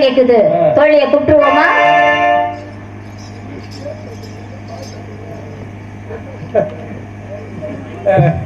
கேக்குது. தோழியை கூப்பிட்டுருவோமா? Hello.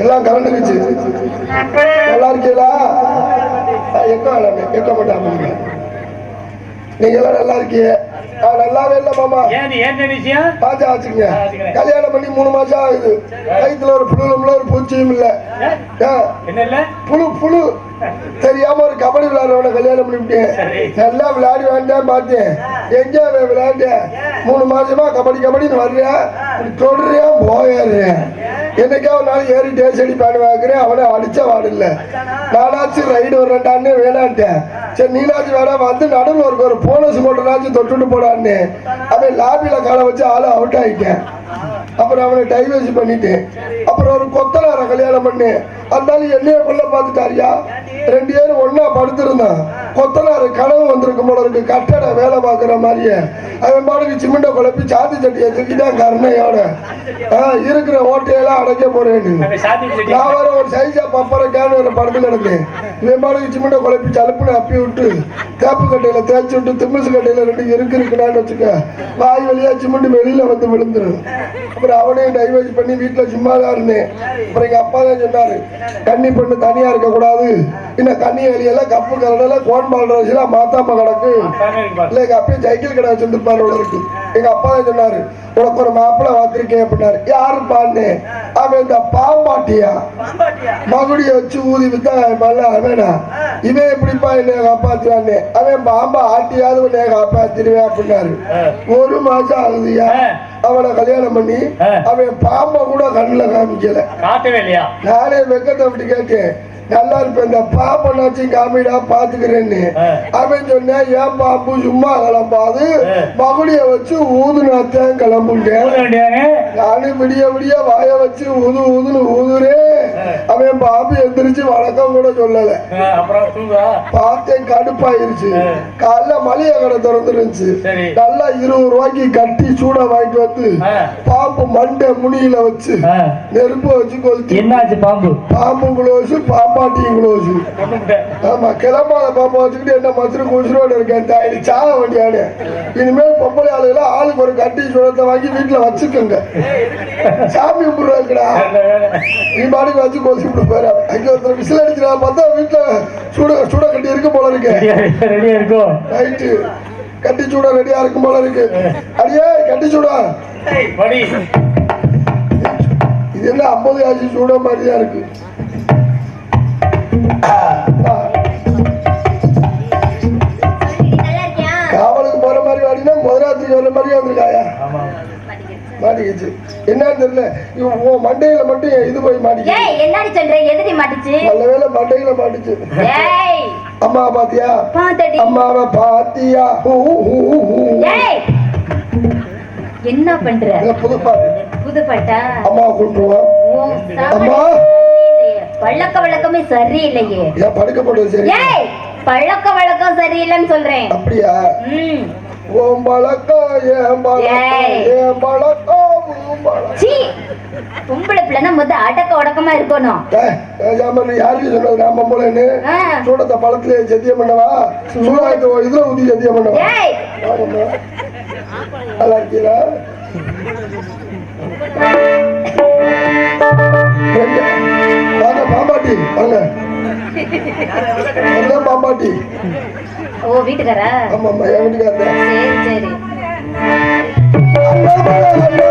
எல்லாம் கலந்துக்குச்சு. நல்லா இருக்கீங்களா? எக்க மாட்டாங்க. நீங்க எல்லாம் நல்லா இருக்கீங்க? நல்லாவே இல்ல மாமா. பாத்து ஆச்சுங்க. கல்யாணம் பண்ணி 3 மாசம் ஆகுது. வயிற்றுல ஒரு புழுல ஒரு பூச்சியும் இல்ல. புழு புழு தெரியாம ஒரு கபடி விளையாடுறவன கல்யாணம் பண்ணிவிட்டேன். நல்லா விளையாடி வேண்டாம் பார்த்தேன். எங்க விளையாண்ட 3 மாசமா கபடின்னு வர்றேன். தொடுறியா போயிடுறேன். என்னைக்கா ஒரு நாள் ஏறி டேஸ் அடி பாடு வாங்குறேன். அவனை அடிச்ச வாடு இல்ல. நானாச்சு ரைடு வர்றேன்டான்னு வேணான்ட்டேன். சரி நீனாச்சும் வேணா வந்து நடுவில் ஒரு போனஸ் போட்டனாச்சும் தொட்டுட்டு போடான்னு அவன் லாபியில காலை வச்சு ஆளை அவுட் ஆகிட்டேன். அப்புறம் அவனை டைவர்ஸ் பண்ணிட்டேன். அப்புறம் ஒரு கொத்தனார கல்யாணம் பண்ணு. அந்தாலும் என்னைய கொள்ள பார்த்துட்டாரியா. 2 பேரும் ஒன்னா படுத்திருந்தான். கொத்தனாரு கனவு வந்திருக்கும் போல இருக்கு. கட்டட வேலை பார்க்குற மாதிரியே அவன் பாட்டுக்கு சிமெண்ட குழப்பி சாத்தி சட்டியை தூக்கிட்டான் கருணையோட. இருக்கிற ஓட்டையெல்லாம் அடைக்க போறேன்னு நான் வர ஒரு சைஸா பப்பரை கேன் வேற படுத்து கிடந்தேன். இவன் பாட்டுக்கு சிமெண்ட குழப்பி சலுப்புன்னு அப்பி விட்டு தேப்பு கட்டையில தேய்ச்சி விட்டு திம்மிசு கட்டையில 2 இருக்குனான்னு வச்சுக்க வாய் வழியா சிமெண்ட் வெளியில வந்து விழுந்துடும். அப்புறம் அவனையும் டைவர்ஸ் பண்ணி வீட்டுல சும்மா தான் இருந்தேன். அப்புறம் எங்க அப்பா தான் சொன்னாரு கன்னி பொண்ணு தனியா இருக்க கூடாது. இன்னும் கன்னி வெளியெல்லாம் கப்பு கரடல கோன் பால்ராஜெல்லாம் மாத்தாம கிடக்கு. இல்ல எங்க அப்பயே சைக்கிள் கடை வச்சிருந்துருப்பாரு இருக்கு. எங்க அப்பா தான் சொன்னாரு உனக்கு ஒரு மாப்பிள்ளை வாத்திருக்கேன் அப்படின்னாரு. யாருப்பான்னு அவன் இந்த பாம்பாட்டியா மகுடிய வச்சு ஊதி வித்தா அவனா இவன் எப்படிப்பா என்னைய காப்பாத்துவான்னு அவன் பாம்பா ஆட்டியாவது உன்னைய காப்பாத்திருவேன் அப்படின்னாரு. 1 மாசம் ஆகுதுயா அவனை கல்யாணம் பண்ணி அவன் பாம்பை கூட கண்ணுல காமிக்கல. நானே வெக்கத்தை விட்டு கேட்டேன் நல்லா இருப்பேன் இந்த பாம்பனாச்சும் காமிடா பாத்துக்கிறேன்னு. அவன் சொன்னேன் ஏன் பாம்பு சும்மா கிளம்பாது மகுடிய வச்சு ஊதுனாத்தான் கிளம்புட்டேன். நானும் விடிய விடிய வாய வச்சு ஊதுன்னு ஊதுறேன். அவன் பாம்பு எந்திரிச்சு வணக்கம் கூட சொல்லல. பார்த்தேன் கடுப்பாயிருச்சு. காலைல மளிகை கடை திறந்துருந்துச்சு. நல்லா 20 ரூபாய்க்கு கட்டி சூட வாங்கிட்டு வந்து பாம்பு மண்டை முனியில வச்சு நெருப்பு வச்சு கொளுத்தி என்னாச்சு பாம்பு குளோசு பாம்பாட்டியும் குளோசு. ஆமா கிளம்பாத பாம்பை வச்சுக்கிட்டு என்ன மசுரு குசுரோடு இருக்கேன் தாயி சாக வேண்டியானு. இனிமேல் பொம்பளை ஆளுகள ஆளுக்கு ஒரு கட்டி சூடத்தை வாங்கி வீட்டுல வச்சுக்கோங்க. சாமி கும்பிடுறாங்கடா நீ பாட்டுக்கு வச்சு கொலுசு விட்டு போயிடா. அங்க ஒருத்தர் விசில் அடிச்சுனா பார்த்தா வீட்டுல சூட கட்டி இருக்கு போல இருக்கு. ரெடியா இருக்கும் ரைட்டு கட்டி சூட ரெடியா இருக்கும் போல இருக்கு. அடியே கட்டி சூடா இது என்ன 50 ஆச்சு சூட மாதிரிதான் இருக்கு. காவலுக்கு போற மாதிரி வாடினா முதலாத்திரிக்கு வர மாதிரியே வந்திருக்காயா மாட்டிக்கிச்சு. என்னன்னு தெரியல இவன் மண்டையில மட்டும் இது போய் மாட்டிச்சு. நல்ல வேலை மண்டையில மாட்டிச்சு. அம்மா பாத்தியா அம்மாவை பாத்தியா என்ன பண்ற புதுப்பாட்டா அம்மா கூட்டுருவான். அம்மா பழக்க வழக்கமே சரியில்லையே. படுக்க போடுறது சரி பழக்க வழக்கம் சரியில்லைன்னு சொல்றேன். அப்படியா? பொம்பளை பிள்ளைனா முத அடக்க உடக்கமா இருக்கணும். யாருக்கு சொன்னது நாம போலன்னு சூடத்தை பழத்துல சத்தியம் பண்ணவா சூடாயத்தை இதுல ஊத்தி சத்தியம் பண்ணவா? நல்லா இருக்கீங்களா? வாங்க பாம்பாட்டி வாங்க. பாம்பாட்டி ஓ வீட்டுக்காரா? ஆமா ஆமா என் வீட்டுக்காரர். சரி சரி.